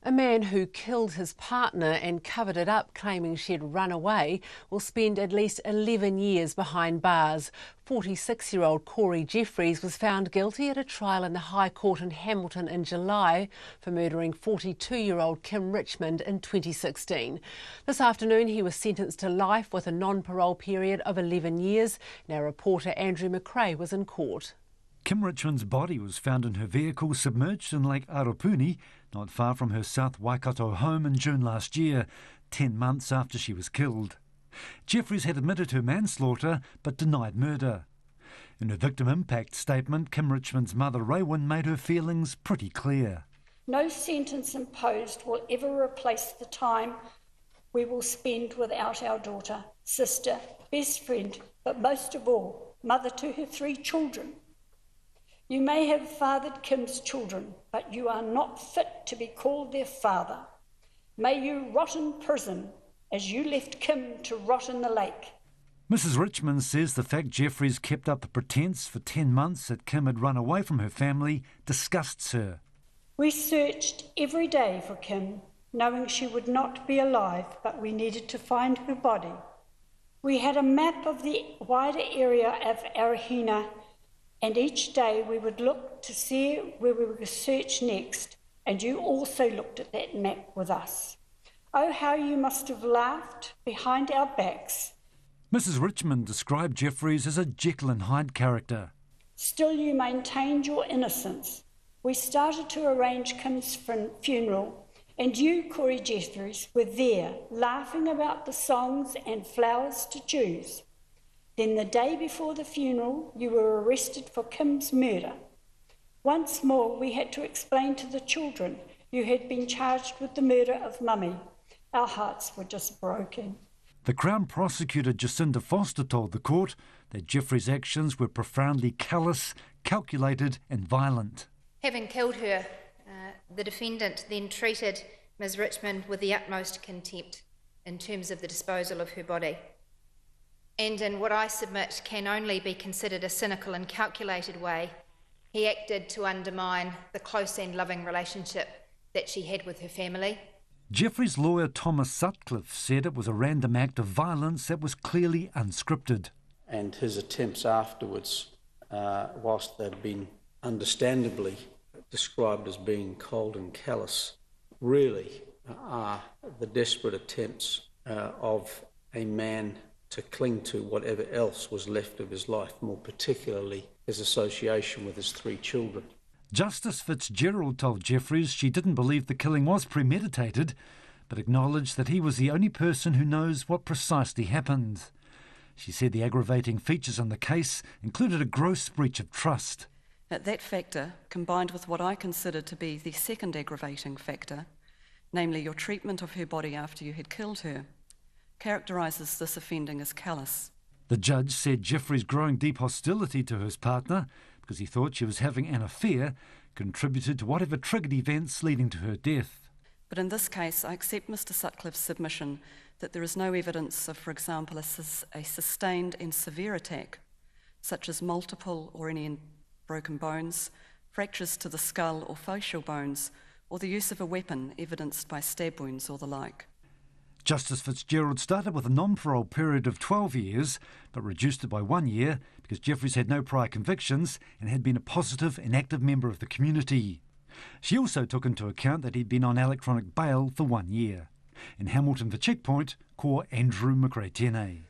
A man who killed his partner and covered it up, claiming she'd run away, will spend at least 11 years behind bars. 46-year-old Corey Jeffries was found guilty at a trial in the High Court in Hamilton in July for murdering 42-year-old Kim Richmond in 2016. This afternoon he was sentenced to life with a non-parole period of 11 years. Now reporter Andrew McRae was in court. Kim Richmond's body was found in her vehicle submerged in Lake Arapuni, not far from her South Waikato home in June last year, 10 months after she was killed. Jeffries had admitted her manslaughter but denied murder. In her victim impact statement, Kim Richmond's mother Raewyn made her feelings pretty clear. No sentence imposed will ever replace the time we will spend without our daughter, sister, best friend, but most of all, mother to her 3 children. You may have fathered Kim's children, but you are not fit to be called their father. May you rot in prison as you left Kim to rot in the lake. Mrs. Richmond says the fact Jeffries kept up the pretense for 10 months that Kim had run away from her family disgusts her. We searched every day for Kim, knowing she would not be alive, but we needed to find her body. We had a map of the wider area of Arahina, and each day we would look to see where we would search next, and you also looked at that map with us. Oh, how you must have laughed behind our backs. Mrs. Richmond described Jeffries as a Jekyll and Hyde character. Still you maintained your innocence. We started to arrange Kim's funeral, and you, Corey Jeffries, were there, laughing about the songs and flowers to choose. Then the day before the funeral, you were arrested for Kim's murder. Once more, we had to explain to the children you had been charged with the murder of Mummy. Our hearts were just broken. The Crown Prosecutor Jacinda Foster told the court that Jeffries' actions were profoundly callous, calculated and violent. Having killed her, the defendant then treated Ms. Richmond with the utmost contempt in terms of the disposal of her body. And in what I submit can only be considered a cynical and calculated way, he acted to undermine the close and loving relationship that she had with her family. Jeffries' lawyer Thomas Sutcliffe said it was a random act of violence that was clearly unscripted. And his attempts afterwards, whilst they'd been understandably described as being cold and callous, really are the desperate attempts of a man to cling to whatever else was left of his life, more particularly his association with his 3 children. Justice Fitzgerald told Jeffries she didn't believe the killing was premeditated, but acknowledged that he was the only person who knows what precisely happened. She said the aggravating features in the case included a gross breach of trust. That factor, combined with what I consider to be the second aggravating factor, namely your treatment of her body after you had killed her, characterises this offending as callous. The judge said Jeffries' growing deep hostility to his partner, because he thought she was having an affair, contributed to whatever triggered events leading to her death. But in this case, I accept Mr. Sutcliffe's submission that there is no evidence of, for example, a sustained and severe attack, such as multiple or any broken bones, fractures to the skull or facial bones, or the use of a weapon evidenced by stab wounds or the like. Justice Fitzgerald started with a non-parole period of 12 years, but reduced it by 1 year because Jeffries had no prior convictions and had been a positive and active member of the community. She also took into account that he'd been on electronic bail for 1 year. In Hamilton for Checkpoint, Andrew McRae.